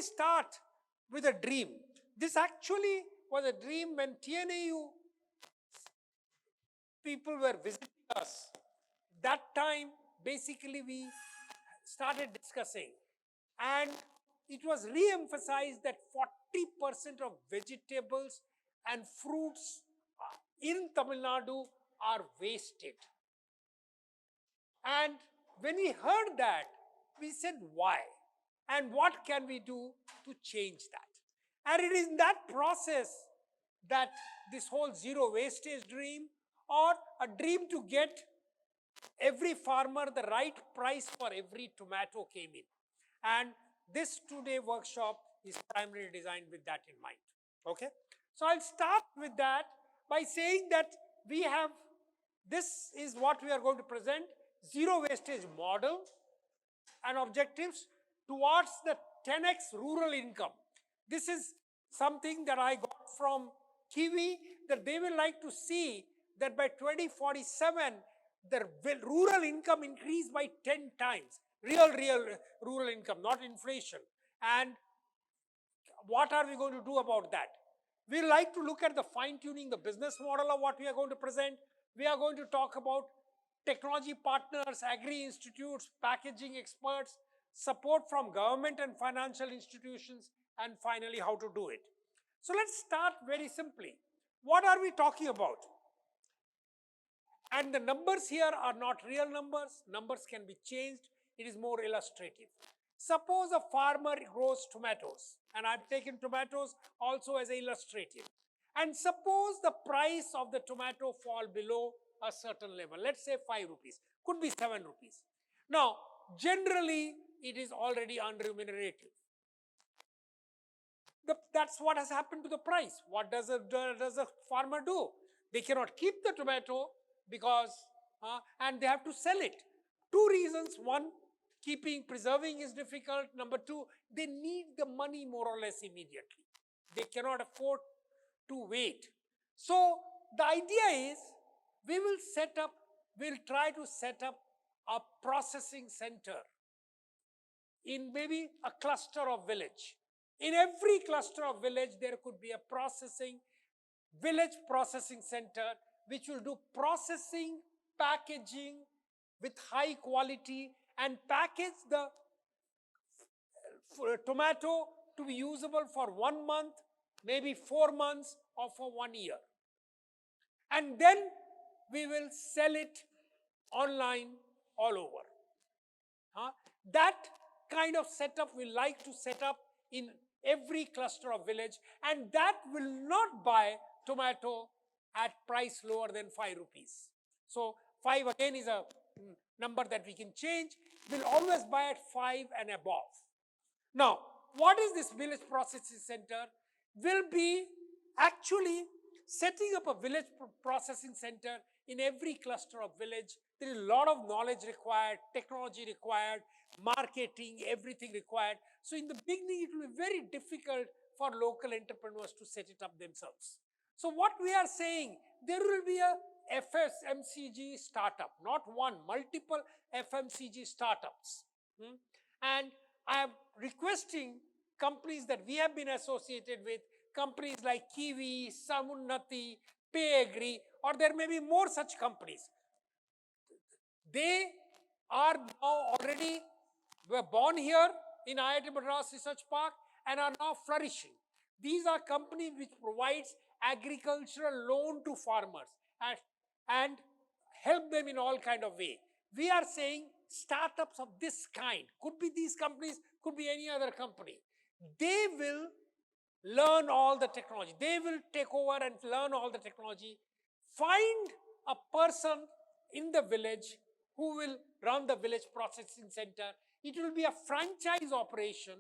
start with a dream. This actually was a dream when TNAU people were visiting us. That time, basically, we started discussing, and it was re-emphasized that 40% of vegetables and fruits in Tamil Nadu are wasted. And when we heard that, we said, why? And what can we do to change that? And it is in that process that this whole zero wastage dream, or a dream to get every farmer the right price for every tomato, came in. And this two-day workshop is primarily designed with that in mind. Okay? So I'll start with that by saying that we have, this is what we are going to present, zero wastage model and objectives towards the 10x rural income. This is something that I got from Kiwi, that they will like to see that by 2047, the rural income increased by 10 times. Real rural income, not inflation. And what are we going to do about that? We like to look at the fine-tuning the business model of what we are going to present. We are going to talk about technology partners, agri-institutes, packaging experts, support from government and financial institutions, and finally how to do it. So let's start very simply. What are we talking about? And the numbers here are not real numbers. Numbers can be changed. It is more illustrative. Suppose a farmer grows tomatoes, and I've taken tomatoes also as illustrative. And suppose the price of the tomato fall below a certain level, let's say 5 rupees, could be 7 rupees. Now, generally, it is already unremunerative. That's what has happened to the price. What does a farmer do? They cannot keep the tomato because, and they have to sell it. Two reasons. One, preserving is difficult. Number two, they need the money more or less immediately. They cannot afford to wait. So the idea is, we'll try to set up a processing center in maybe a cluster of village. In every cluster of village, there could be a village processing center, which will do processing, packaging with high quality, and package the tomato to be usable for 1 month, maybe 4 months, or for 1 year. And then we will sell it online all over. That kind of setup we like to set up in every cluster of village, and that will not buy tomato at price lower than 5 rupees. So 5 again is a number that we can change. We'll always buy at 5 and above. Now, what is this village processing center? Will be actually setting up a village processing center in every cluster of village. There is a lot of knowledge required, technology required, marketing, everything required. So in the beginning, it will be very difficult for local entrepreneurs to set it up themselves. So what we are saying, there will be a FMCG startup, not one, multiple FMCG startups. And I am requesting companies that we have been associated with, companies like Kiwi, Samunnati, PayAgri, or there may be more such companies. They are now already, were born here in IIT Madras Research Park and are now flourishing. These are companies which provides agricultural loan to farmers and help them in all kind of way. We are saying startups of this kind, could be these companies, could be any other company. They will learn all the technology. They will take over and learn all the technology. Find a person in the village who will run the village processing center. It will be a franchise operation.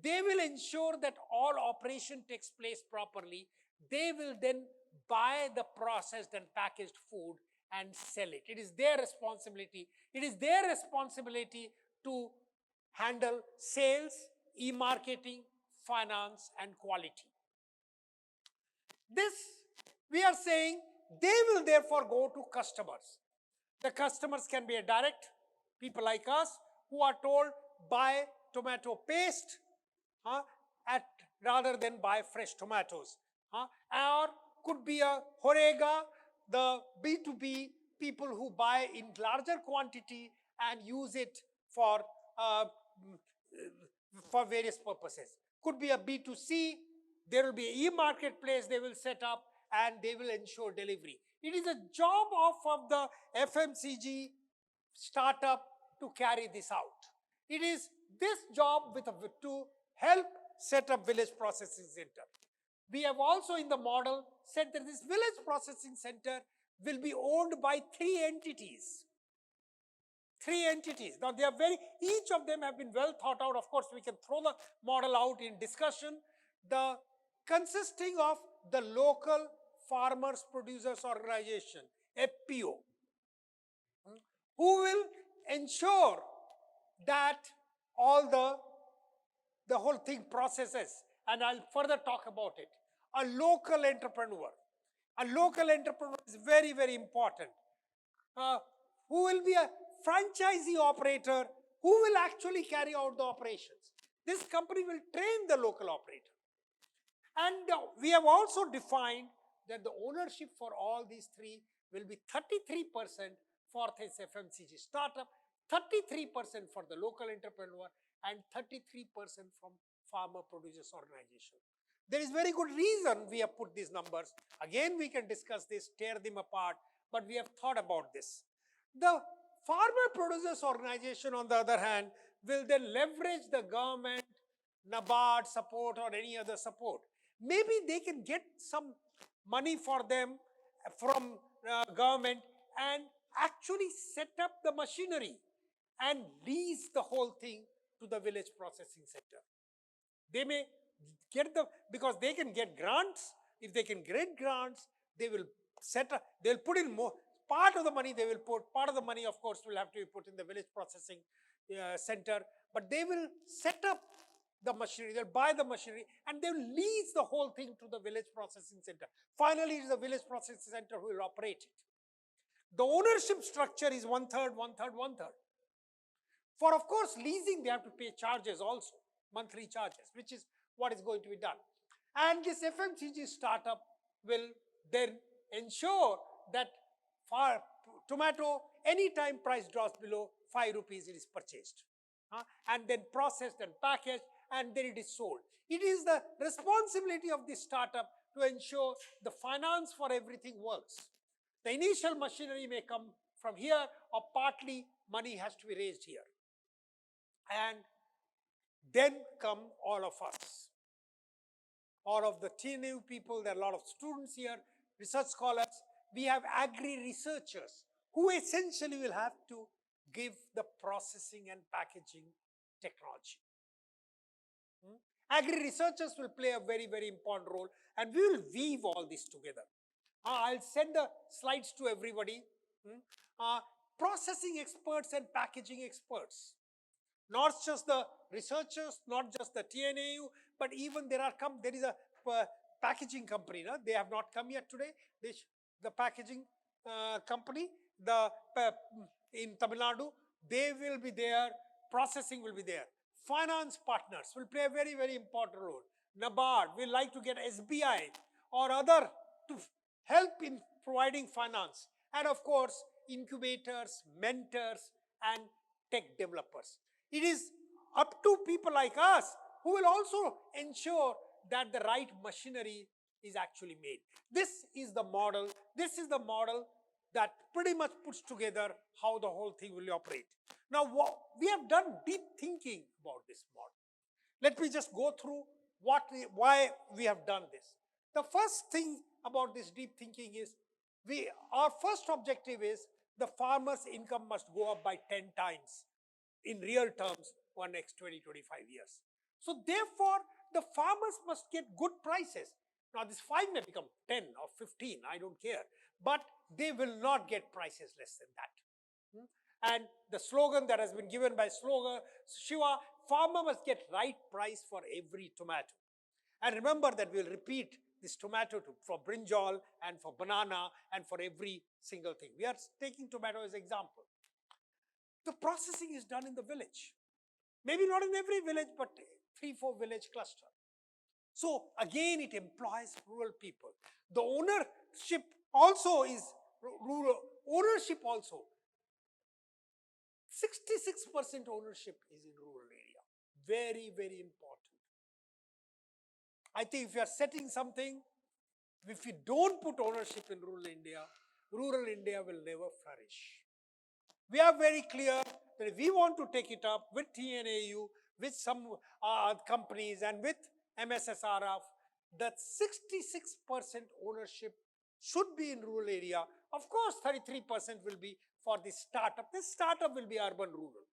They will ensure that all operation takes place properly. They will then buy the processed and packaged food and sell it. It is their responsibility. It is their responsibility to handle sales, e-marketing, finance, and quality. This, we are saying, they will therefore go to customers. The customers can be a direct, people like us, who are told, buy tomato paste, at rather than buy fresh tomatoes. Or could be a Horega, the B2B people who buy in larger quantity and use it uh, for various purposes. Could be a B2C, there will be an e-marketplace they will set up and they will ensure delivery. It is a job of the FMCG startup to carry this out. It is this job to help set up village processing center. We have also in the model said that this village processing center will be owned by three entities. Now they are each of them have been well thought out. Of course, we can throw the model out in discussion. Consisting of the local farmers producers organization, FPO, who will ensure that all the whole thing processes, and I'll further talk about it. A local entrepreneur. A local entrepreneur is very, very important. Who will be a franchisee operator who will actually carry out the operations. This company will train the local operator. And we have also defined that the ownership for all these three will be 33% for this FMCG startup, 33% for the local entrepreneur, and 33% from farmer producers organization. There is very good reason we have put these numbers. Again, we can discuss this, tear them apart, but we have thought about this. The farmer producers organization, on the other hand, will then leverage the government, NABARD support or any other support. Maybe they can get some money for them from government and actually set up the machinery and lease the whole thing to the village processing center. They may get because they can get grants. If they can get grants, they will they'll put in more. Part of the money they will put, part of the money, of course, will have to be put in the village processing center, but they will set up the machinery, they'll buy the machinery, and they will lease the whole thing to the village processing center. Finally, it is the village processing center who will operate it. The ownership structure is 1/3, 1/3, 1/3. For, of course, leasing, they have to pay charges also, monthly charges, which is what is going to be done. And this FMCG startup will then ensure that for tomato, anytime price drops below 5 rupees, it is purchased. And then processed and packaged, and then it is sold. It is the responsibility of this startup to ensure the finance for everything works. The initial machinery may come from here, or partly money has to be raised here. And then come all of us. All of the TNU people, there are a lot of students here, research scholars. We have agri-researchers who essentially will have to give the processing and packaging technology. Agri-researchers will play a very, very important role, and we will weave all this together. I'll send the slides to everybody. Processing experts and packaging experts. Not just the researchers, not just the TNAU, but even there is a packaging company. No? They have not come yet today. The packaging company, in Tamil Nadu, they will be there. Processing will be there. Finance partners will play a very, very important role. NABARD will like to get SBI or other to help in providing finance. And of course, incubators, mentors, and tech developers. It is up to people like us who will also ensure that the right machinery is actually made. This is the model. This is the model that pretty much puts together how the whole thing will operate. Now, we have done deep thinking about this model. Let me just go through why we have done this. The first thing about this deep thinking is, our first objective is the farmer's income must go up by 10 times in real terms for next 20-25 years. So therefore, the farmers must get good prices. Now this 5 may become 10 or 15, I don't care, but they will not get prices less than that. And the slogan that has been given by Shiva, farmer must get right price for every tomato. And remember that we'll repeat this tomato for brinjal and for banana and for every single thing. We are taking tomato as example. The processing is done in the village. Maybe not in every village, but 3-4 village cluster. So again, it employs rural people. The ownership also is rural. Ownership also. 66% ownership is in rural area. Very, very important. I think if you are setting something, if you don't put ownership in rural India will never flourish. We are very clear that if we want to take it up with TNAU, with some companies and with MSSRF, that 66% ownership should be in rural area. Of course, 33% will be for the startup. This startup will be urban-rural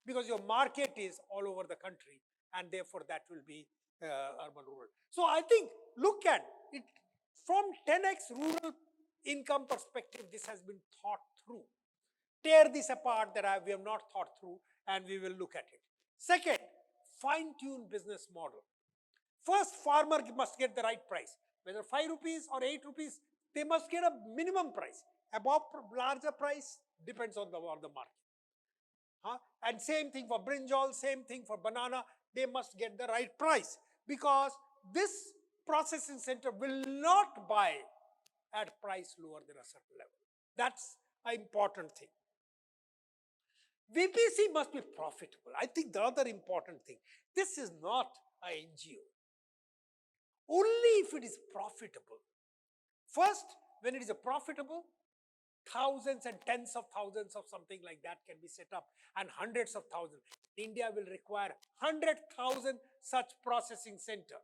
because your market is all over the country, and therefore that will be urban-rural. So I think, look at it from 10x rural income perspective, this has been thought through. Tear this apart that we have not thought through, and we will look at it. Second, fine-tune business model. First, farmer must get the right price. Whether 5 rupees or 8 rupees, they must get a minimum price. Above larger price depends on the market. And same thing for brinjal, same thing for banana, they must get the right price, because this processing center will not buy at price lower than a certain level. That's an important thing. VPC must be profitable. I think the other important thing, this is not an NGO. Only if it is profitable. First, when it is profitable, thousands and tens of thousands of something like that can be set up, and hundreds of thousands. India will require 100,000 such processing center.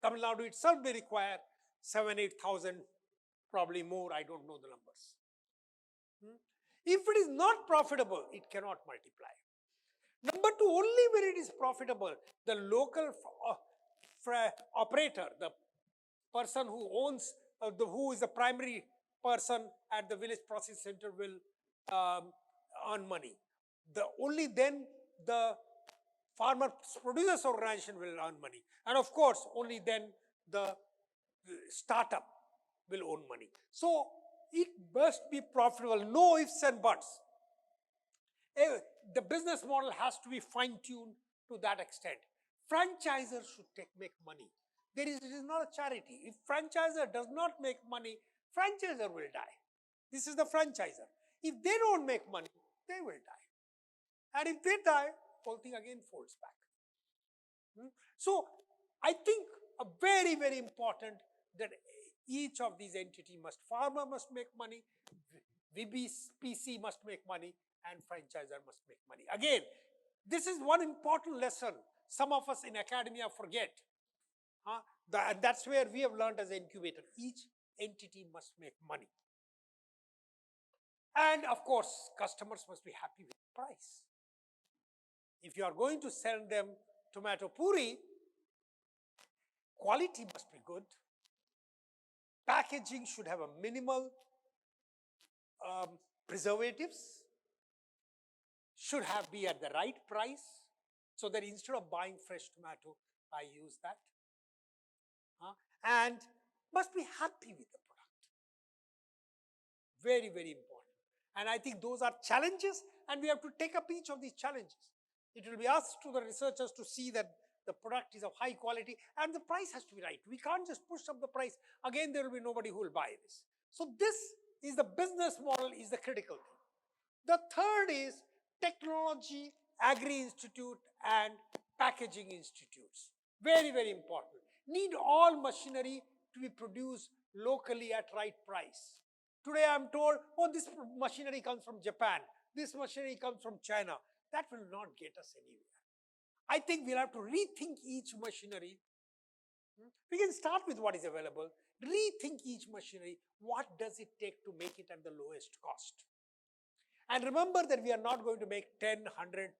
Tamil Nadu itself may require 7,000-8,000, probably more, I don't know the numbers. If it is not profitable, it cannot multiply. Number two, only when it is profitable, the local operator, the person who owns, who is the primary person at the village processing center will earn money. Only then the farmer producers organization will earn money. And of course, only then the startup will own money. So it must be profitable, no ifs and buts. The business model has to be fine-tuned to that extent. Franchisers should make money. It is not a charity. If franchisor does not make money, franchisor will die. This is the franchisor. If they don't make money, they will die. And if they die, whole thing again folds back. So I think a very, very important that each of these entities farmer must make money, VBPC must make money, and franchisor must make money. Again, this is one important lesson some of us in academia forget. That's where we have learned as an incubator. Each entity must make money. And of course, customers must be happy with the price. If you are going to sell them tomato puri, quality must be good. Packaging should have a minimal preservatives, should be at the right price, so that instead of buying fresh tomato, I use that. And must be happy with the product. Very, very important. And I think those are challenges, and we have to take up each of these challenges. It will be asked to the researchers to see that the product is of high quality, and the price has to be right. We can't just push up the price. Again, there will be nobody who will buy this. So this is the business model is the critical thing. The third is technology, agri-institute, and packaging institutes. Very, very important. Need all machinery to be produced locally at right price. Today I'm told, oh, this machinery comes from Japan. This machinery comes from China. That will not get us anywhere. I think we'll have to rethink each machinery. We can start with what is available, rethink each machinery. What does it take to make it at the lowest cost? And remember that we are not going to make 10, 100,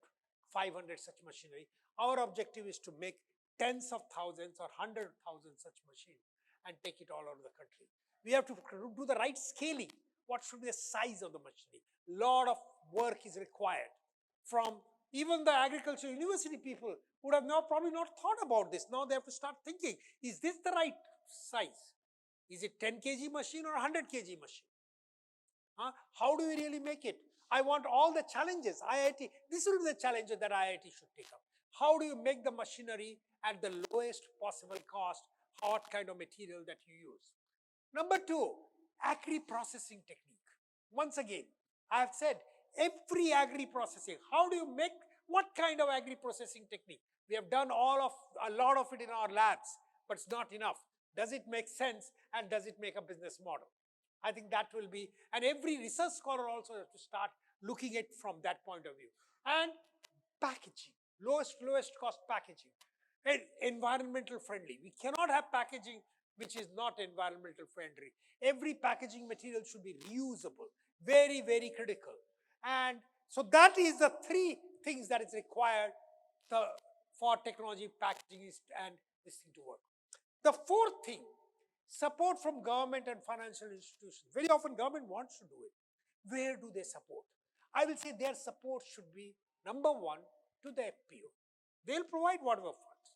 500 such machinery. Our objective is to make tens of thousands or 100,000 such machines and take it all over the country. We have to do the right scaling. What should be the size of the machinery? A lot of work is required from even the agriculture university people would have probably not thought about this. Now they have to start thinking, is this the right size? Is it 10 kg machine or 100 kg machine? How do we really make it? I want all the challenges. IIT, this will be the challenge that IIT should take up. How do you make the machinery at the lowest possible cost? What kind of material that you use? Number two, agri-processing technique. Once again, I have said every agri-processing, how do you make, what kind of agri-processing technique? We have done a lot of it in our labs, but it's not enough. Does it make sense and does it make a business model? I think that will be, and every research scholar also has to start looking at from that point of view. And packaging, lowest cost packaging, and environmental friendly. We cannot have packaging which is not environmental friendly. Every packaging material should be reusable, very critical. And so that is the three things that is required for technology, packaging and this thing to work. The fourth thing, support from government and financial institutions. Very often government wants to do it. Where do they support? I will say their support should be, number one, to the FPO. They'll provide whatever funds.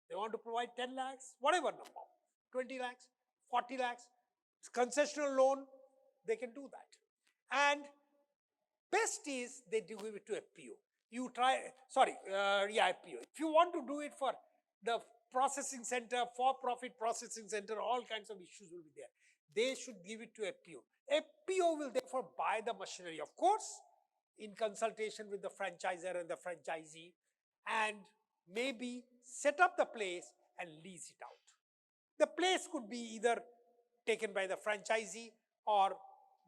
They want to provide 10 lakhs, whatever number, 20 lakhs, 40 lakhs, concessional loan, they can do that. And best is they do give it to FPO. You try, FPO. If you want to do it for the processing center, for-profit processing center, all kinds of issues will be there. They should give it to FPO. FPO will therefore buy the machinery, of course, in consultation with the franchisor and the franchisee, and maybe set up the place and lease it out. The place could be either taken by the franchisee or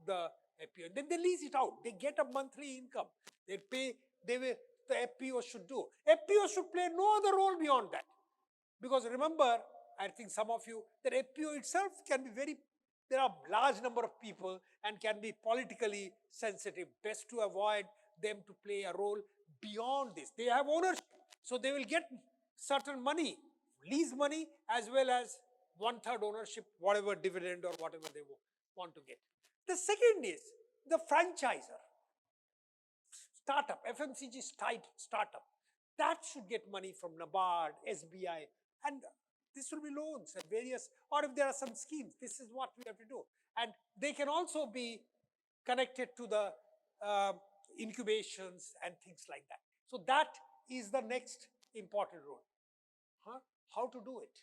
the FPO. Then they lease it out. They get a monthly income. They pay, the FPO should do. FPO should play no other role beyond that. Because remember, I think some of you, that FPO itself can be there are large number of people and can be politically sensitive. Best to avoid them to play a role beyond this. They have ownership, so they will get certain money, lease money, as well as 1/3 ownership, whatever dividend or whatever they want to get. The second is the franchisor, startup, FMCG startup. That should get money from NABARD, SBI, and this will be loans and various, or if there are some schemes, this is what we have to do. And they can also be connected to the incubations and things like that. So that is the next important role. How to do it?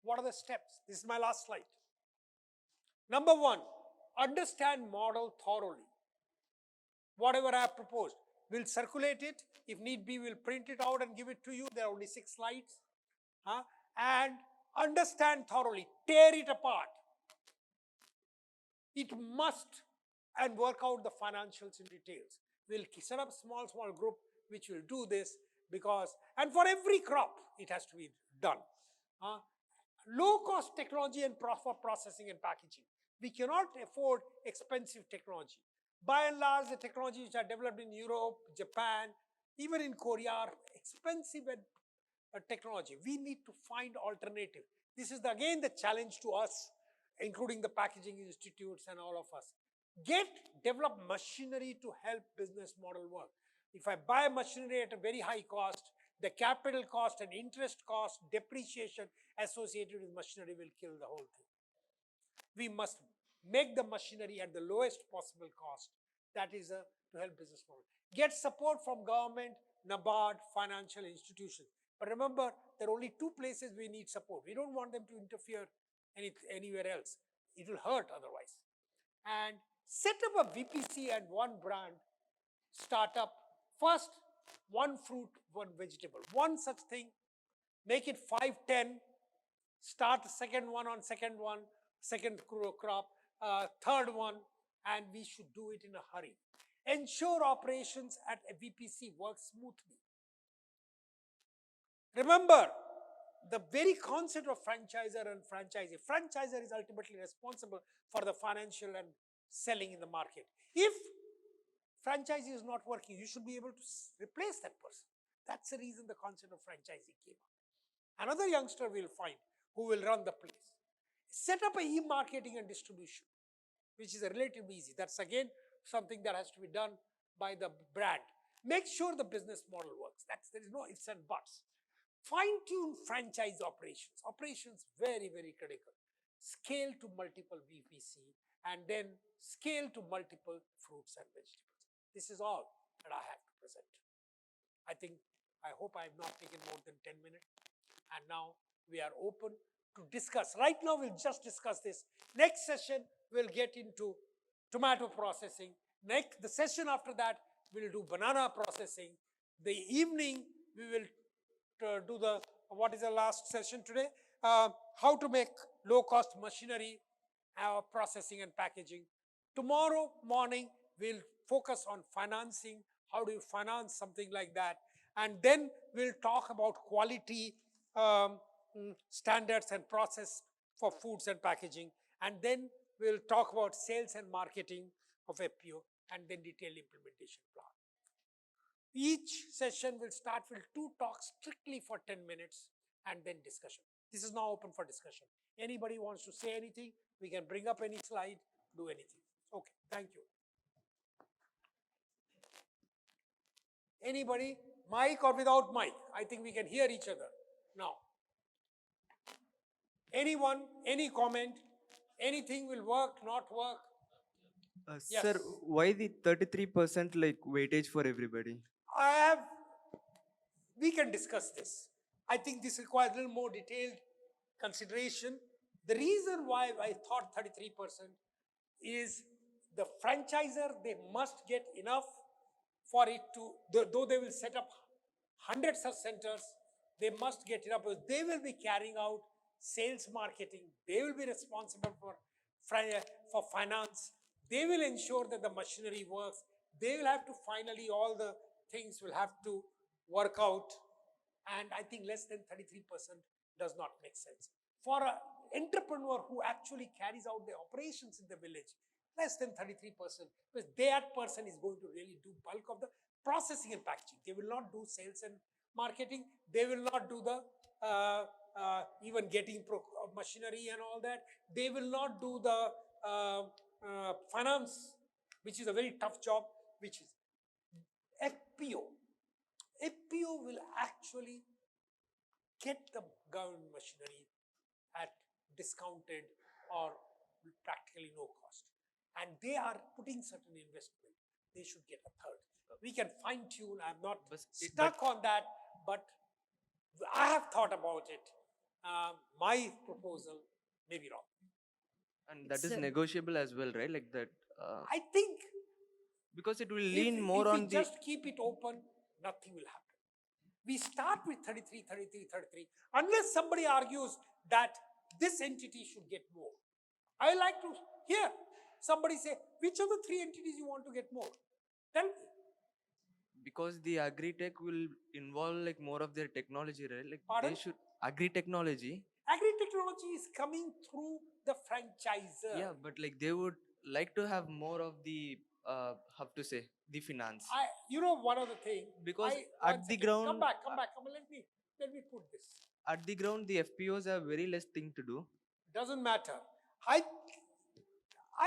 What are the steps? This is my last slide. Number one, understand model thoroughly. Whatever I have proposed, we'll circulate it. If need be, we'll print it out and give it to you. There are only 6 slides. And understand thoroughly, tear it apart. It must, and work out the financials in details. We'll set up small group which will do this, because, and for every crop, it has to be done. Low cost technology and proper processing and packaging. We cannot afford expensive technology. By and large, the technologies which are developed in Europe, Japan, even in Korea are expensive technology. We need to find alternative. This is again the challenge to us, including the packaging institutes and all of us. Develop machinery to help business model work. If I buy machinery at a very high cost, the capital cost and interest cost, depreciation associated with machinery will kill the whole thing. We must make the machinery at the lowest possible cost. That is to help business model. Get support from government, NABARD, financial institutions. But remember, there are only 2 places we need support. We don't want them to interfere anywhere else. It will hurt otherwise. And set up a VPC and one brand startup. First, one fruit, one vegetable. One such thing, make it 5, 10, start the second crop, third one, and we should do it in a hurry. Ensure operations at a VPC work smoothly. Remember, the very concept of franchisor and franchisee. Franchisor is ultimately responsible for the financial and selling in the market. If franchisee is not working, you should be able to replace that person. That's the reason the concept of franchisee came up. Another youngster we'll find who will run the place. Set up a e-marketing and distribution, which is relatively easy. That's again something that has to be done by the brand. Make sure the business model works. There is no ifs and buts. Fine-tune franchise operations. Operations very critical. Scale to multiple VPC and then scale to multiple fruits and vegetables. This is all that I have to present. I think I hope I have not taken more than 10 minutes. And now we are open to discuss. Right now we'll just discuss this. Next session we'll get into tomato processing. The session after that we'll do banana processing. The evening we will do what is the last session today? How to make low-cost machinery, processing and packaging. Tomorrow morning, we'll focus on financing. How do you finance something like that? And then we'll talk about quality standards and process for foods and packaging. And then we'll talk about sales and marketing of FPO and then detailed implementation plan. Each session will start with 2 talks strictly for 10 minutes and then discussion. This is now open for discussion. Anybody wants to say anything, we can bring up any slide, do anything. Okay, thank you. Anybody, mic or without mic? I think we can hear each other now. Anyone, any comment, anything will work, not work? Yes. Sir, why the 33% like weightage for everybody? We can discuss this. I think this requires a little more detailed consideration. The reason why I thought 33% is the franchisor, they must get enough for it to, though they will set up hundreds of centers, they must get enough because they will be carrying out sales marketing, they will be responsible for finance, they will ensure that the machinery works, they will have to finally, all the things will have to work out, and I think less than 33% does not make sense. For an entrepreneur who actually carries out the operations in the village, less than 33%, because that person is going to really do bulk of the processing and packaging. They will not do sales and marketing. They will not do the even getting machinery and all that. They will not do the finance, which is a very tough job, which is FPO. FPO will actually get the government machinery at discounted or practically no cost. And they are putting certain investment. They should get a third. We can fine tune. I'm not stuck on that, but I have thought about it. My proposal may be wrong. And that is negotiable as well, right? Like that. I think because it will lean more on on the. Just keep it open, nothing will happen. We start with 33, 33, 33, unless somebody argues that this entity should get more. I like to hear somebody say, which of the 3 entities you want to get more? Tell me. Because the agri-tech will involve like more of their technology, right? Like Pardon? They should agri-technology. Agri-technology is coming through the franchisor. Yeah, but like they would like to have more of the how to say, the finance. One of the things, because at the ground, come back. Let me put this. At the ground, the FPOs have very less thing to do. Doesn't matter. I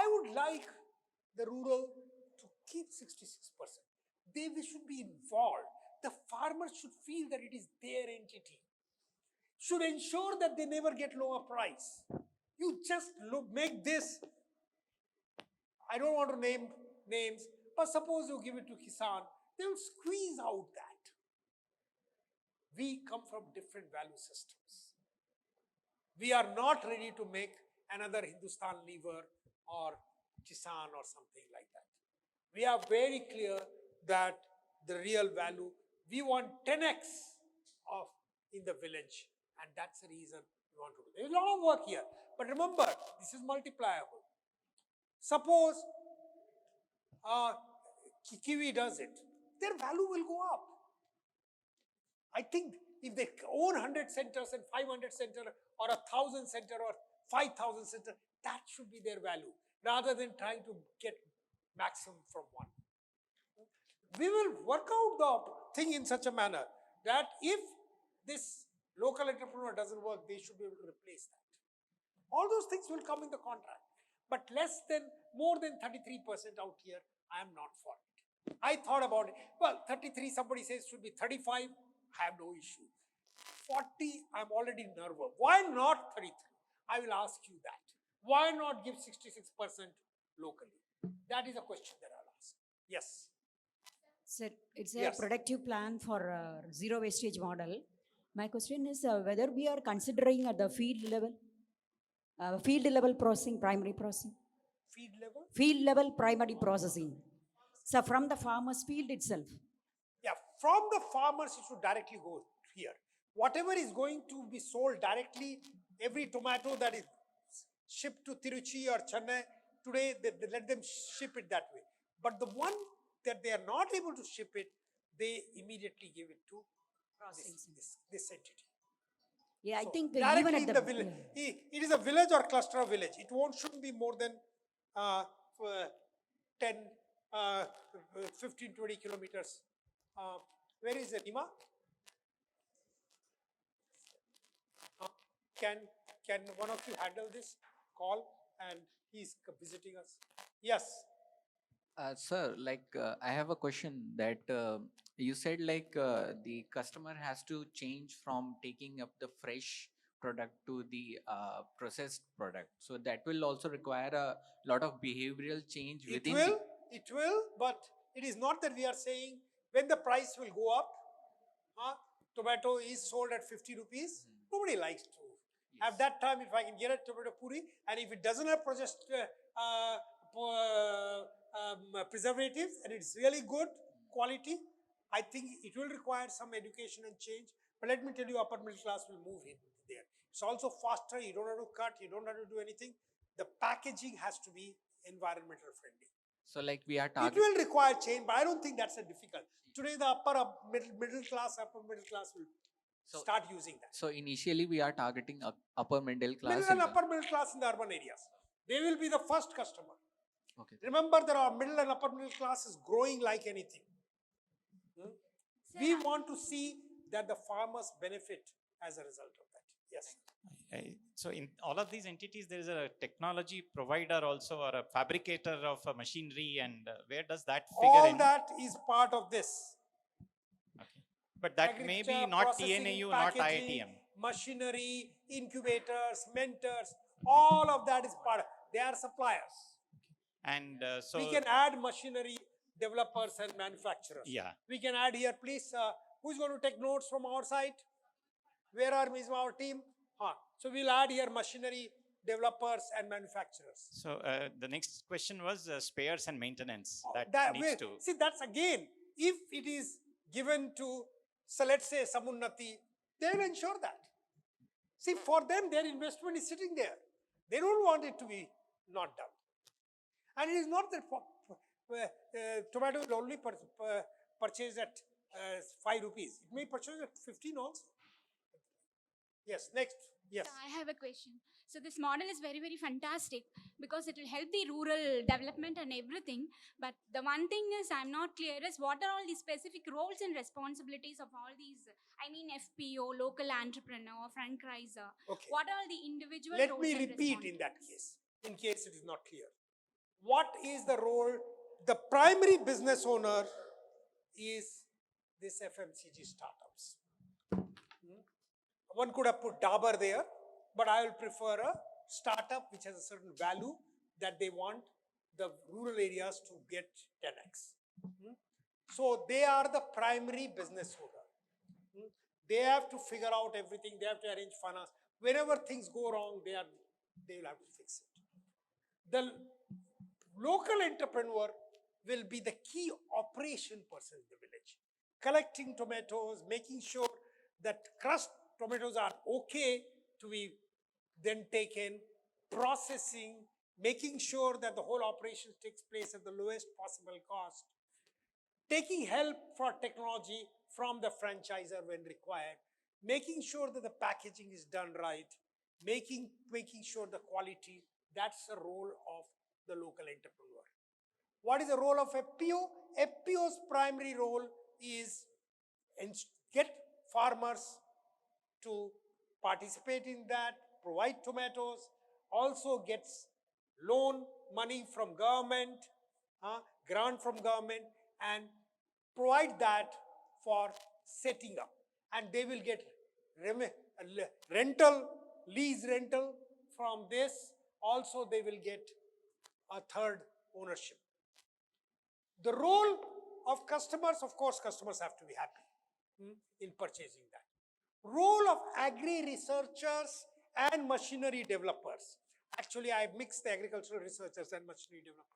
would like the rural to keep 66%. They should be involved. The farmers should feel that it is their entity. Should ensure that they never get lower price. You just make this. I don't want to name names, but suppose you give it to Kisan, they will squeeze out that. We come from different value systems. We are not ready to make another Hindustan Lever or Kisan or something like that. We are very clear that the real value, we want 10x of in the village, and that's the reason we want to do. There's a lot of work here, but remember, this is multipliable. Suppose Kiwi does it, their value will go up. I think if they own 100 centers and 500 centers or 1,000 centers or 5,000 centers, that should be their value, rather than trying to get maximum from one. We will work out the thing in such a manner that if this local entrepreneur doesn't work, they should be able to replace that. All those things will come in the contract. But more than 33% out here, I am not for it. I thought about it. Well, 33, somebody says should be 35. I have no issue. 40, I'm already nervous. Why not 33? I will ask you that. Why not give 66% locally? That is a question that I'll ask. Yes. Sir, it's a Yes. productive plan for zero wastage model. My question is whether we are considering at the field level processing, primary processing, Feed level? field level primary processing. So from the farmer's field itself. Yeah, from the farmers, it should directly go here. Whatever is going to be sold directly, every tomato that is shipped to Tiruchi or Chennai, today they let them ship it that way. But the one that they are not able to ship it, they immediately give it to this entity. Yeah, I So think directly even at in the, the village, it is a village or cluster of village. It shouldn't be more than uh, 10, 15, 20 kilometers. Where is Nima? Uh, can can one of you handle this call? And he's visiting us. Yes. Sir, I have a question that you said the customer has to change from taking up the fresh product to the processed product. So that will also require a lot of behavioral change It within will, but it is not that we are saying when the price will go up, tomato is sold at 50 rupees. Nobody likes to have that time. If I can get a tomato puri, and if it doesn't have processed preservatives and it's really good quality, I think it will require some education and change. But let me tell you, upper middle class will move in there. It's also faster. You don't have to cut. You don't have to do anything. The packaging has to be environmental friendly. So we are It targeting. will require change, but I don't think that's a difficult. Today, the middle class will start using that. So initially we are targeting upper middle class. Middle and upper middle class in the urban areas. They will be the first customer. Okay. Remember, there are middle and upper middle class is growing like anything. We want to see that the farmers benefit as a result of that. Yes. So in all of these entities, there is a technology provider also, or a fabricator of a machinery, and where does that figure All in? that is part of this. Okay. But that may be not TNAU, not IITM. Machinery, incubators, mentors, all of that is part of, they are suppliers. And so we can add machinery developers and manufacturers. Yeah. We can add here, please, who's going to take notes from our side? Where is our team? So we'll add here machinery developers and manufacturers. So the next question was spares and maintenance. See, that's again, if it is given to, so let's say Samunnati, they'll ensure that. See, for them, their investment is sitting there. They don't want it to be not done. And it is not that tomato will only purchase at 5 rupees. It may purchase at 15 also. Yes, next. Yes. So I have a question. So this model is very, very fantastic because it will help the rural development and everything. But the one thing is I'm not clear is what are all the specific roles and responsibilities of all these, I mean FPO, local entrepreneur, franchiser. Okay. What are the individual Let roles me and repeat in that case, in case it is not clear. What is the role? The primary business owner is this FMCG startups. One could have put Dabur there, but I will prefer a startup which has a certain value that they want the rural areas to get 10x. So they are the primary business owner. They have to figure out everything. They have to arrange finance. Whenever things go wrong, they will have to fix it. The local entrepreneur will be the key operation person in the village, collecting tomatoes, making sure that crushed tomatoes are okay to be then taken, processing, making sure that the whole operation takes place at the lowest possible cost, taking help for technology from the franchisor when required, making sure that the packaging is done right, making sure the quality. That's the role of the local entrepreneur. What is the role of FPO? FPO's primary role is get farmers to participate in that, provide tomatoes, also gets loan money from government, grant from government, and provide that for setting up. And they will get lease rental from this. Also, they will get a third ownership. The role of customers, of course, customers have to be happy in purchasing that. Role of agri-researchers and machinery developers. Actually, I mixed the agricultural researchers and machinery developers.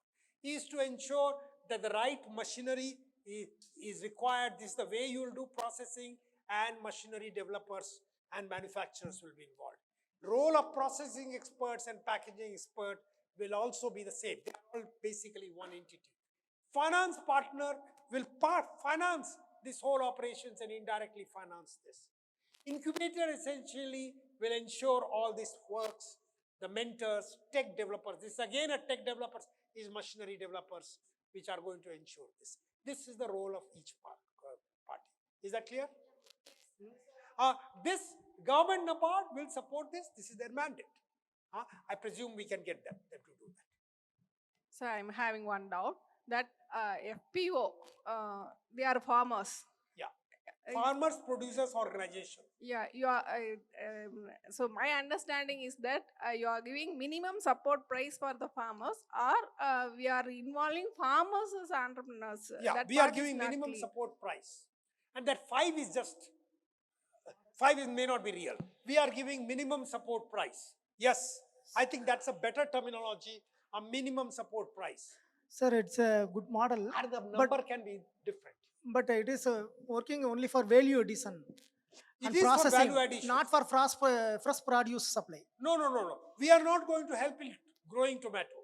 Is to ensure that the right machinery is required. This is the way you will do processing, and machinery developers and manufacturers will be involved. Role of processing experts and packaging expert will also be the same. They are all basically one entity. Finance partner will finance this whole operations and indirectly finance this. Incubator essentially will ensure all this works. The mentors, tech developers, this again a tech developers is machinery developers which are going to ensure this. This is the role of each party. Is that clear? This government NABARD will support this. This is their mandate. I presume we can get them to do that. So I'm having one doubt that FPO, they are farmers. Yeah. Farmers Producers Organization. Yeah, you are. So my understanding is that you are giving minimum support price for the farmers, or we are involving farmers as entrepreneurs. Yeah, That we are part is giving not minimum clear. support price, and that 5 is just 5 may not be real. We are giving minimum support price. Yes, I think that's a better terminology. A minimum support price. Sir, it's a good model, And the number can be different. but it is working only for value addition It and is for processing, value addition. not for fresh produce supply. No. We are not going to help in growing tomato.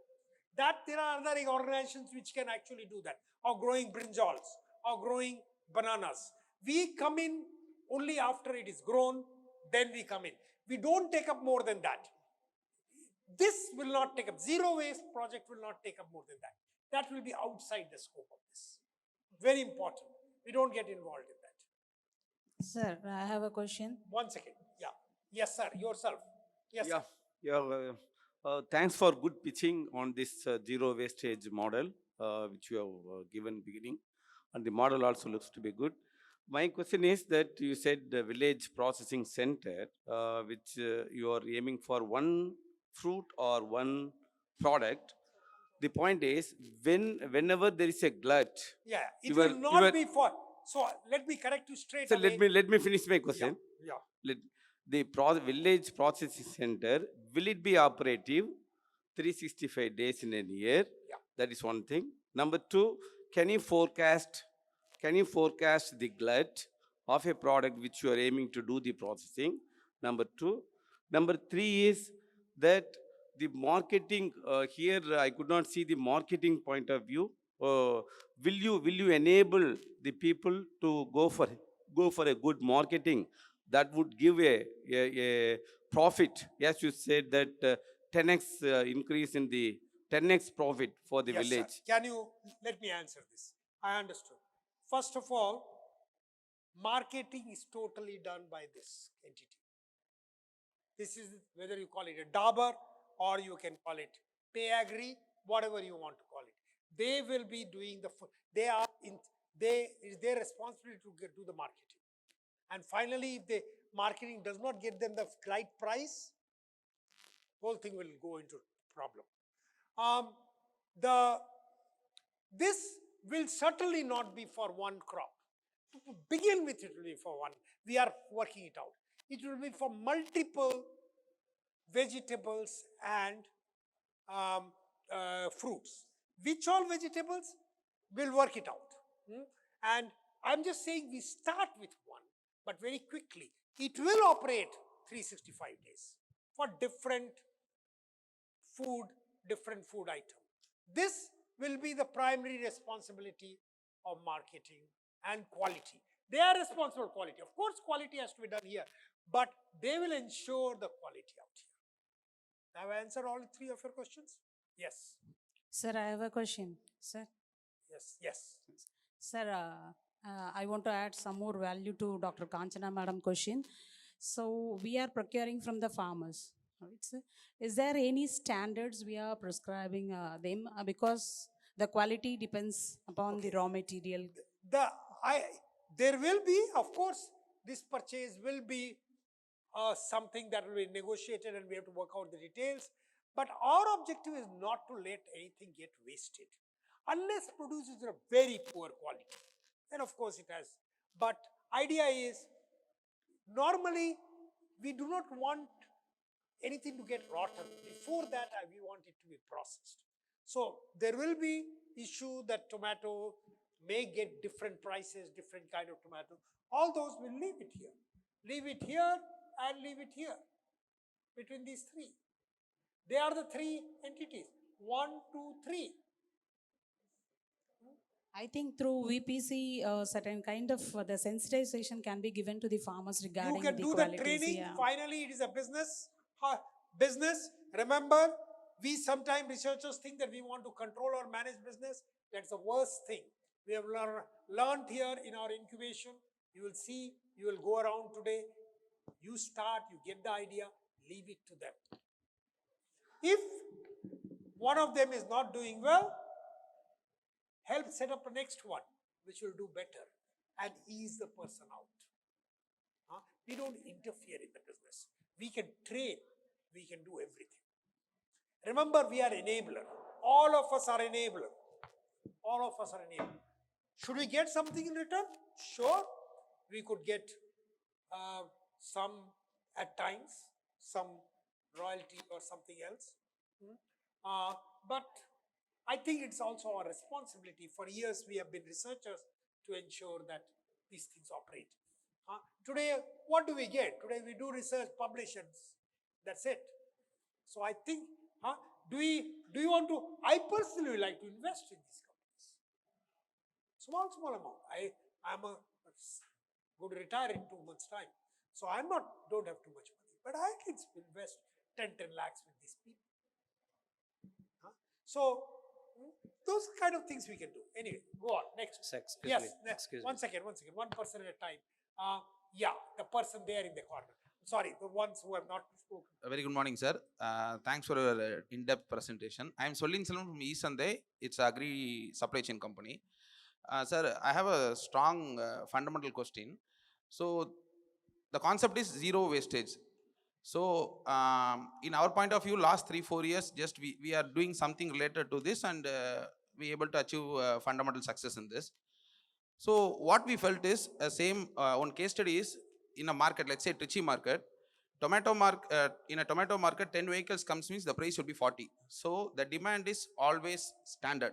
That there are other organizations which can actually do that, or growing brinjals, or growing bananas. We come in only after it is grown, then we come in. We don't take up more than that. This will not take up, zero waste project will not take up more than that. That will be outside the scope of this. Very important. We don't get involved in that. Sir, I have a question. 1 second. Yeah. Yes, sir. Yourself. Yes, Yeah, sir. thanks for good pitching on this zero wastage model, which you have given beginning, and the model also looks to be good. My question is that you said the village processing center, which you are aiming for one fruit or one product. The point is, whenever there is a glut, Yeah. It You will were- not you were- be for. So let me correct you straight so away. let me finish my question. Yeah. The village processing center, will it be operative 365 days in a year? Yeah. That is one thing. Number two, can you forecast the glut of a product which you are aiming to do the processing? Number two. Number three is that the marketing, here I could not see the marketing point of view. Will you enable the people to go for a good marketing that would give a profit? Yes, you said that 10x increase in the 10x profit for the Yes, sir. village. Can you let me answer this? I understood. First of all, marketing is totally done by this entity. This is whether you call it a Dabur or you can call it Pay Agri, whatever you want to call it. They will be doing it is their responsibility to do the marketing. And finally, if the marketing does not get them the right price, whole thing will go into problem. This will certainly not be for one crop. To begin with, it will be for one. We are working it out. It will be for multiple vegetables and fruits. Which all vegetables? We'll work it out. And I'm just saying we start with one, but very quickly. It will operate 365 days for different food item. This will be the primary responsibility of marketing and quality. They are responsible for quality. Of course, quality has to be done here, but they will ensure the quality out here. Have I answered all 3 of your questions? Yes. Sir, I have a question. Sir, Yes. sir, I want to add some more value to Dr. Kanchana Madam question. So we are procuring from the farmers. Right, sir? Is there any standards we are prescribing them because the quality depends upon the raw material? There will be, of course, this purchase will be something that will be negotiated and we have to work out the details. But our objective is not to let anything get wasted. Unless produces a very poor quality, then of course it has. But idea is, normally we do not want anything to get rotten. Before that, we want it to be processed. So there will be issue that tomato may get different prices, different kind of tomato. All those will leave it here. Leave it here and leave it here. Between these three. They are the three entities. 1, 2, 3. I think through VPC, certain kind of the sensitization can be given to the farmers regarding You can the do the qualities. training. Yeah. Finally, it is a business. Business. Remember, we sometimes researchers think that we want to control or manage business. That's the worst thing. We have learned here in our incubation. You will see, you will go around today. You start, you get the idea, leave it to them. If one of them is not doing well, help set up the next one, which will do better, and ease the person out. We don't interfere in the business. We can train, we can do everything. Remember, we are enabler. All of us are enabler. All of us are enabler. Should we get something in return? Sure. We could get some, at times, some royalty or something else. But I think it's also our responsibility. For years, we have been researchers to ensure that these things operate. Today, what do we get? Today, we do research, publish, and that's it. So I think, do you want to? I personally like to invest in these companies. Small amount. I'm going to retire in 2 months' time, so don't have too much money, but I can invest 10 lakhs with these people. So those kind of things we can do. Anyway, go on next. One second. One person at a time. Yeah, the person there in the corner. Sorry, the ones who have not spoken. A very good morning, sir. Thanks for your in-depth presentation. I am Sollin Selvam from Easande. It's an agri supply chain company. Sir, I have a strong fundamental question. So, the concept is zero wastage. So, in our point of view, last 3-4 years, just we are doing something related to this, and we able to achieve fundamental success in this. So, what we felt is same one case study is in a market, let's say Trichy market. In a tomato market, 10 vehicles comes means the price will be 40. So the demand is always standard.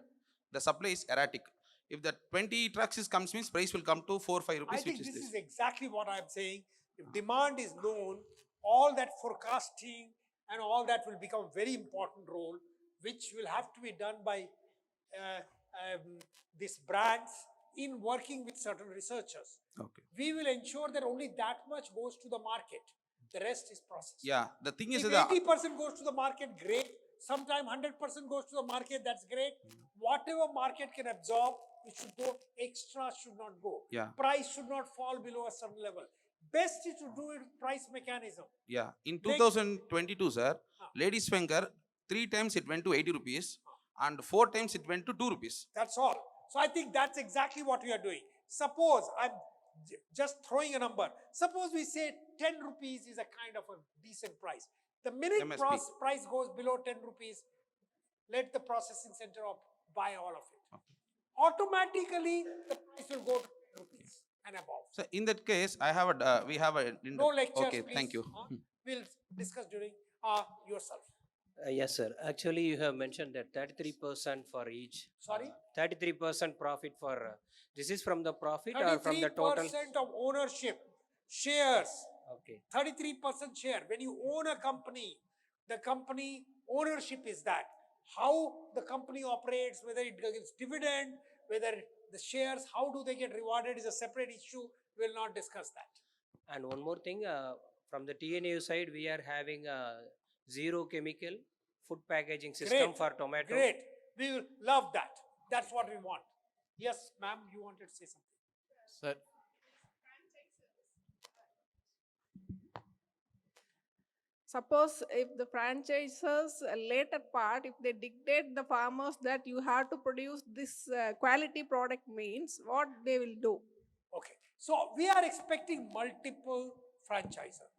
The supply is erratic. If the 20 trucks comes means price will come to 4-5 rupees. I think this is exactly what I'm saying. If demand is known, all that forecasting and all that will become a very important role, which will have to be done by these brands in working with certain researchers. Okay. We will ensure that only that much goes to the market. The rest is processed. Yeah, the thing is if 80% goes to the market, great. Sometimes 100% goes to the market, that's great. Whatever market can absorb, it should go. Extra should not go. Yeah. Price should not fall below a certain level. Best is to do it with price mechanism. Yeah. In 2022, sir, ladies finger, 3 times it went to 80 rupees and 4 times it went to 2 rupees. That's all. So I think that's exactly what we are doing. Suppose I'm just throwing a number. Suppose we say 10 rupees is a kind of a decent price. The minute price goes below 10 rupees, let the processing center buy all of it. Okay. Automatically, the price will go to 10 rupees and above. So in that case, we have a... No lectures, okay, please. thank you. We'll discuss during yourself. Yes, sir. Actually, you have mentioned that 33% for each. Sorry? 33% profit for, this is from the profit or from the total? 33% of ownership, shares. Okay. 33% share. When you own a company, the company ownership is that. How the company operates, whether it gives dividend, whether the shares, how do they get rewarded is a separate issue. We will not discuss that. And one more thing, from the TNU side, we are having a zero chemical food packaging system for tomato. Great. We will love that. That's what we want. Yes, ma'am, you wanted to say something. Sir. Suppose if the franchisors later part, if they dictate the farmers that you have to produce this quality product means, what they will do? Okay. So we are expecting multiple franchisors.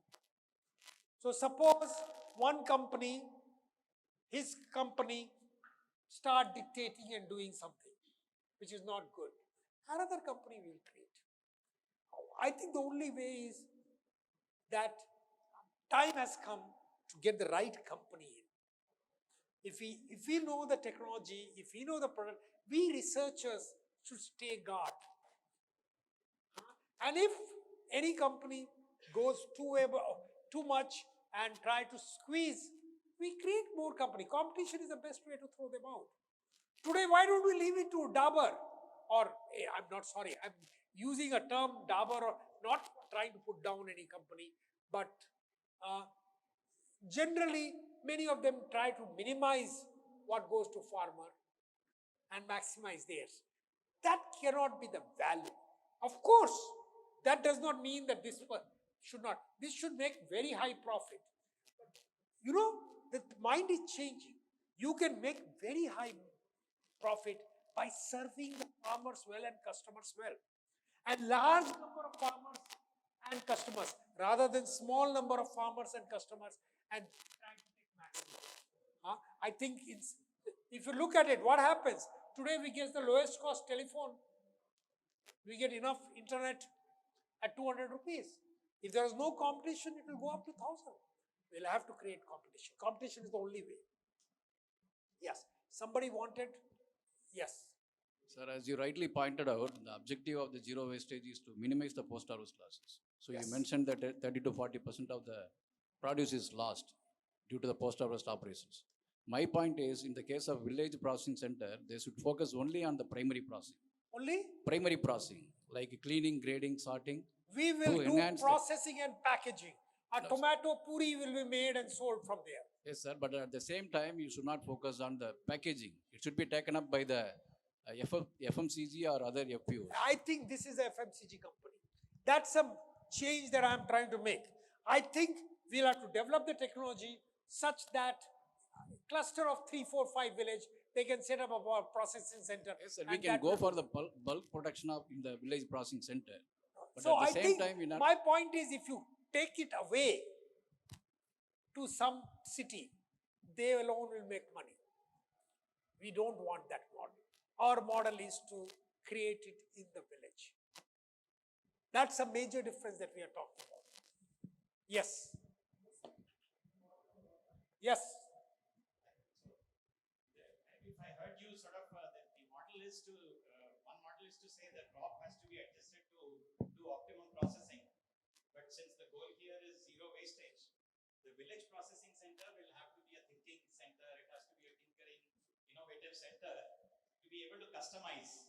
So suppose one company, his company start dictating and doing something which is not good. Another company will create. I think the only way is that time has come to get the right company in. If we know the technology, if we know the product, we researchers should stay guard. And if any company goes too much and try to squeeze, we create more company. Competition is the best way to throw them out. Today, why don't we leave it to Dabur? Or, I'm not sorry, I'm using a term Dabur, or not trying to put down any company, but generally, many of them try to minimize what goes to farmer and maximize theirs. That cannot be the value. Of course, that does not mean that this should not. This should make very high profit. You know, the mind is changing. You can make very high profit by serving the farmers well and customers well. And large number of farmers and customers, rather than small number of farmers and customers and trying to take maximum. I think if you look at it, what happens? Today we get the lowest cost telephone. We get enough internet at 200 rupees. If there is no competition, it will go up to 1,000. We'll have to create competition. Competition is the only way. Yes. Somebody wanted? Yes. Sir, as you rightly pointed out, the objective of the zero wastage is to minimize the post-harvest losses. So Yes. you mentioned that 30 to 40% of the produce is lost due to the post-harvest operations. My point is, in the case of village processing center, they should focus only on the primary processing. Only? Primary processing, like cleaning, grading, sorting. We will to do enhance the- processing and packaging. A tomato puri will be made and sold from there. Yes, sir, but at the same time, you should not focus on the packaging. It should be taken up by the FMCG or other FPOs. I think this is a FMCG company. That's a change that I'm trying to make. I think we'll have to develop the technology such that cluster of 3, 4, 5 village, they can set up a processing center. Yes, sir, we can go for the bulk production of in the village processing center. But So at the I same think time, we my point is, if you take it away to some city, they alone will make money. We don't want that model. Our model is to create it in the village. That's a major difference that we are talking about. Yes. Yes. If I heard you sort of, the model is to, one model is to say that crop has to be adjusted to do optimum processing. But since the goal here is zero wastage, the village processing center will have to be a thinking center. It has to be a tinkering, innovative center to be able to customize.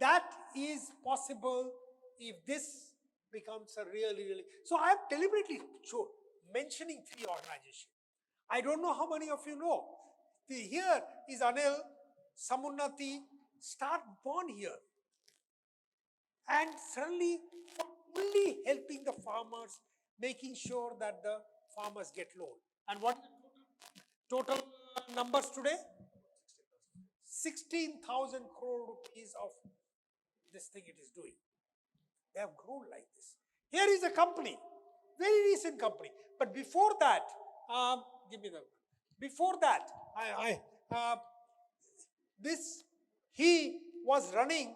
That is possible if this becomes a really. So I am deliberately mentioning 3 organizations. I don't know how many of you know. Here is Anil, Samunnati, start born here. And suddenly, only helping the farmers, making sure that the farmers get loan. And what is the total numbers today? 16,000 crore rupees of this thing it is doing. They have grown like this. Here is a company, very recent company. But before that, he was running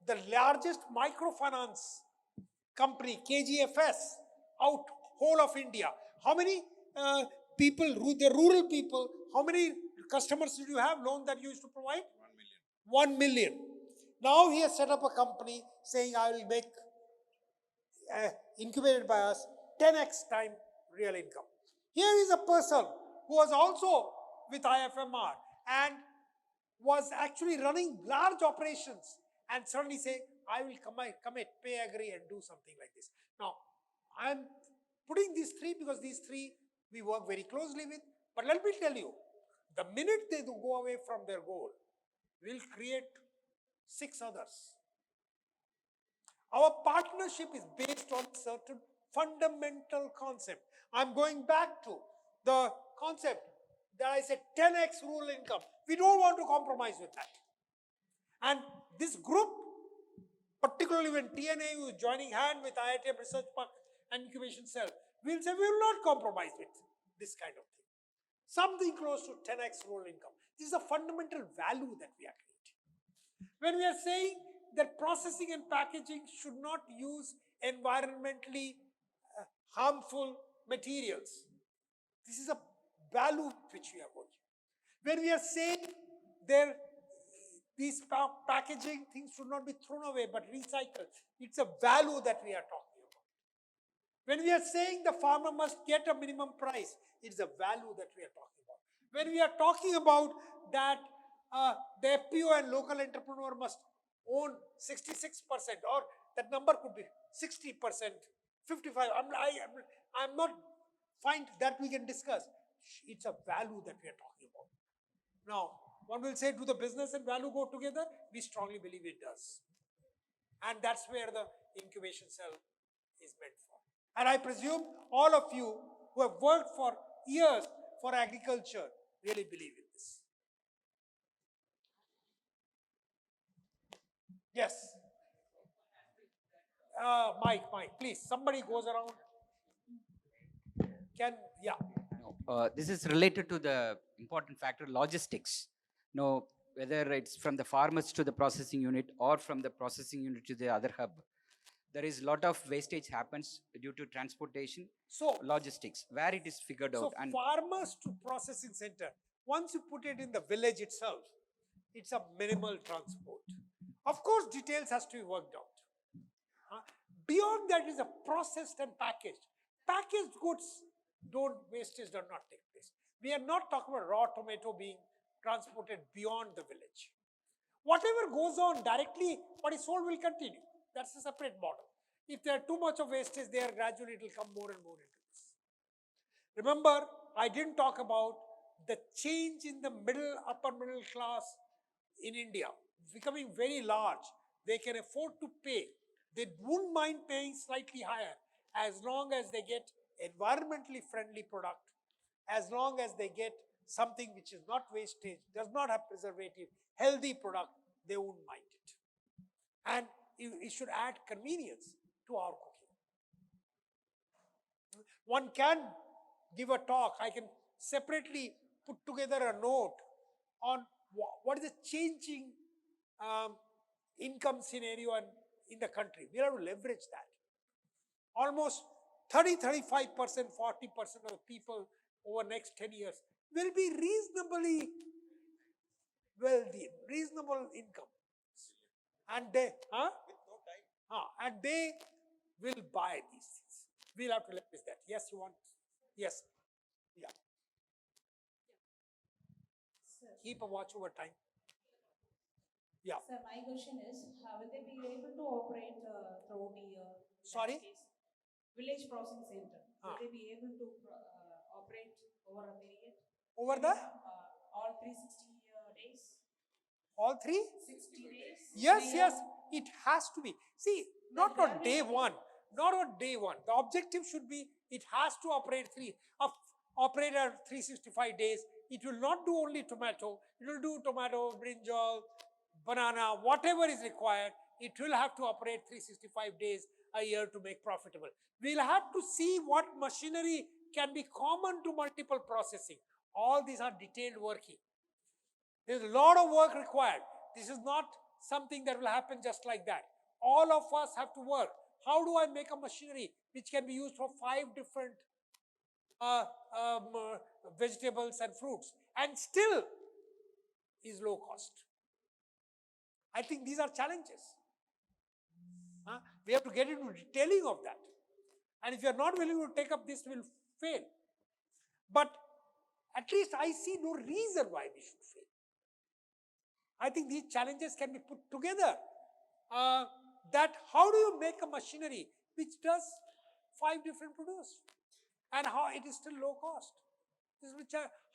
the largest microfinance company, KGFS, out whole of India. How many people, the rural people, how many customers did you have loan that you used to provide? 1 million. Now he has set up a company saying, I will make, incubated by us, 10x time real income. Here is a person who was also with IFMR and was actually running large operations and suddenly say, I will commit, pay, agree and do something like this. Now, I'm putting these 3 because these 3 we work very closely with. But let me tell you, the minute they go away from their goal, we'll create 6 others. Our partnership is based on certain fundamental concept. I'm going back to the concept that I said 10x rural income. We don't want to compromise with that. And this group, particularly when TNA is joining hand with IITM Research Park and Incubation Cell, we'll say we will not compromise with this kind of thing. Something close to 10x rural income. This is a fundamental value that we are creating. When we are saying that processing and packaging should not use environmentally harmful materials, this is a value which we are working. When we are saying these packaging things should not be thrown away but recycled, it's a value that we are talking about. When we are saying the farmer must get a minimum price, it's a value that we are talking about. When we are talking about that the FPO and local entrepreneur must own 66%, or that number could be 60%, 55. I'm not fine, that we can discuss. It's a value that we are talking about. Now, one will say, do the business and value go together? We strongly believe it does. And that's where the incubation cell is meant for. And I presume all of you who have worked for years for agriculture really believe in this. Yes. Mike, please, somebody goes around. This is related to the important factor, logistics. Whether it's from the farmers to the processing unit or from the processing unit to the other hub, there is a lot of wastage happens due to transportation, logistics, where it is figured out. So farmers to processing center, once you put it in the village itself, it's a minimal transport. Of course, details has to be worked out. Beyond that is a processed and packaged. Packaged goods wastage does not take place. We are not talking about raw tomato being transported beyond the village. Whatever goes on directly, what is sold will continue. That's a separate model. If there are too much of wastage there, gradually it will come more and more into this. Remember, I didn't talk about the change in the upper middle class in India, becoming very large. They can afford to pay. They wouldn't mind paying slightly higher as long as they get environmentally friendly product, as long as they get something which is not wastage, does not have preservative, healthy product, they won't mind it. And it should add convenience to our cooking. One can give a talk. I can separately put together a note on what is the changing income scenario in the country. We have to leverage that. Almost 30-35%, 40% of the people over next 10 years will be reasonably wealthy, reasonable income. And they, and they will buy these things. We'll have to leverage that. Yes, you want? Yes. Yeah. Keep a watch over time. Yeah. Sir, my question is, will they be able to operate throughout the year? Sorry? Village processing center. Will they be able to operate over a period? Over the? All 360 days? All 360 days? Yes, it has to be. See, not on day one. Not on day one. The objective should be, it has to operate operate at 365 days. It will not do only tomato. It will do tomato, brinjal, banana, whatever is required. It will have to operate 365 days a year to make profitable. We'll have to see what machinery can be common to multiple processing. All these are detailed working. There's a lot of work required. This is not something that will happen just like that. All of us have to work. How do I make a machinery which can be used for 5 different vegetables and fruits and still is low cost? I think these are challenges. We have to get into detailing of that. And if you are not willing to take up this, will fail. But at least I see no reason why we should fail. I think these challenges can be put together. That how do you make a machinery which does 5 different produce and how it is still low cost?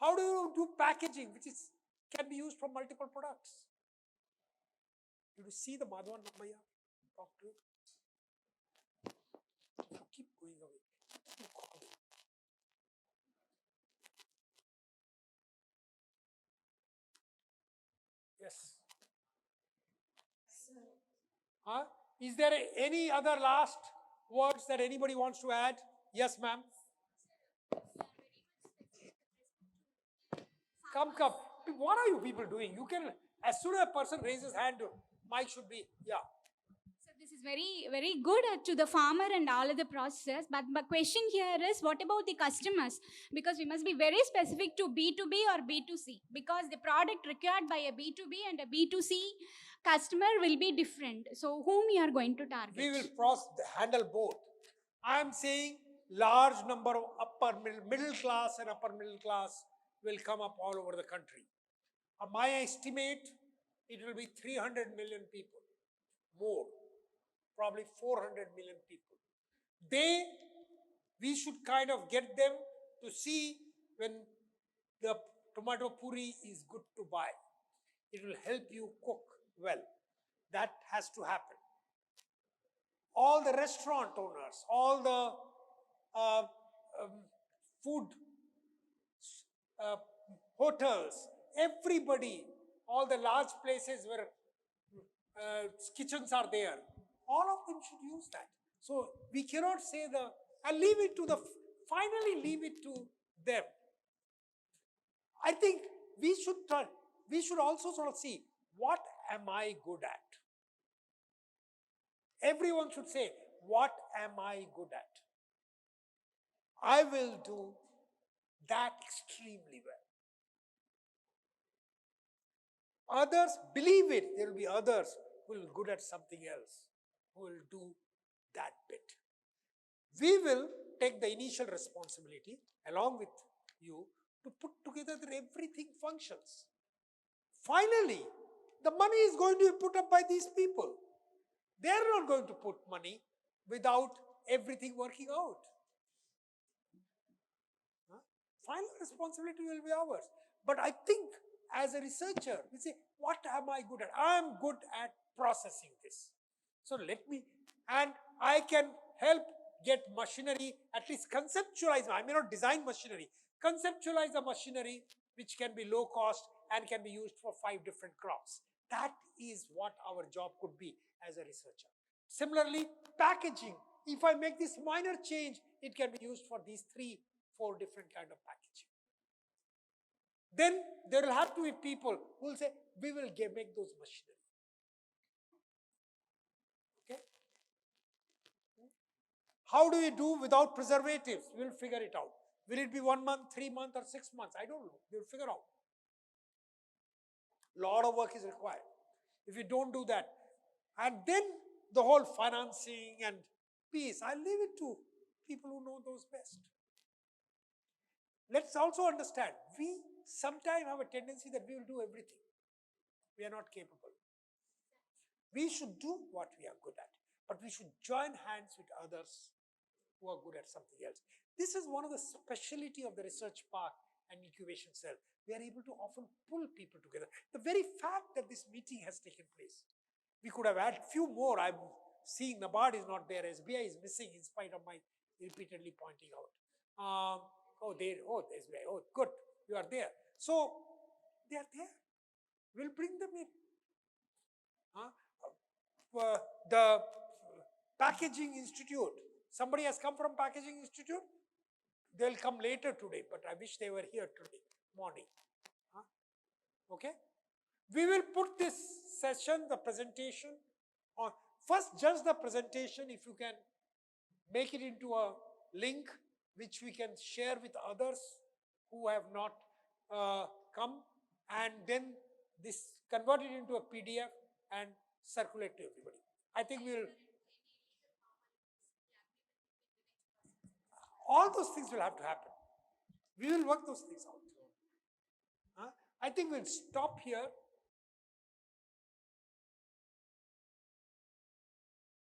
How do you do packaging which can be used for multiple products? Did you see the Madhavan Nammaya talk to you? You keep going away. Keep calling. Yes. Is there any other last words that anybody wants to add? Yes, ma'am. Come. What are you people doing? You can, as soon as a person raises hand, mic should be, yeah. So this is very, very good to the farmer and all of the process. But my question here is, what about the customers? Because we must be very specific to B2B or B2C. Because the product required by a B2B and a B2C customer will be different. So whom we are going to target? We will handle both. I am saying large number of upper middle class and upper middle class will come up all over the country. My estimate, it will be 300 million people, more, probably 400 million people. We should kind of get them to see when the tomato puri is good to buy. It will help you cook well. That has to happen. All the restaurant owners, all the food hotels, everybody, all the large places where kitchens are there, all of them should use that. So we cannot say and leave it to finally leave it to them. I think we should also sort of see, what am I good at? Everyone should say, what am I good at? I will do that extremely well. Others, believe it, there will be others who will be good at something else, who will do that bit. We will take the initial responsibility along with you to put together that everything functions. Finally, the money is going to be put up by these people. They are not going to put money without everything working out. Final responsibility will be ours. But I think as a researcher, we say, what am I good at? I am good at processing this. So and I can help get machinery, at least conceptualize. I may not design machinery, conceptualize a machinery which can be low cost and can be used for 5 different crops. That is what our job could be as a researcher. Similarly, packaging. If I make this minor change, it can be used for these 3-4 different kind of packaging. Then there will have to be people who will say, we will make those machinery. Okay? How do we do without preservatives? We will figure it out. Will it be 1 month, 3 months, or 6 months? I don't know. We will figure out. Lot of work is required. If you don't do that, and then the whole financing and piece, I'll leave it to people who know those best. Let's also understand, we sometimes have a tendency that we will do everything. We are not capable. We should do what we are good at, but we should join hands with others who are good at something else. This is one of the specialty of the research park and incubation cell. We are able to often pull people together. The very fact that this meeting has taken place, we could have had few more. I'm seeing NABARD is not there, SBI is missing in spite of my repeatedly pointing out. There's SBI, good, you are there. So, they are there. We'll bring them in. The Packaging Institute, somebody has come from Packaging Institute? They'll come later today, but I wish they were here today morning. Okay? We will put this session, the presentation, on. First, just the presentation, if you can make it into a link which we can share with others who have not come, and then this convert it into a PDF and circulate to everybody. I think all those things will have to happen. We will work those things out. I think we'll stop here.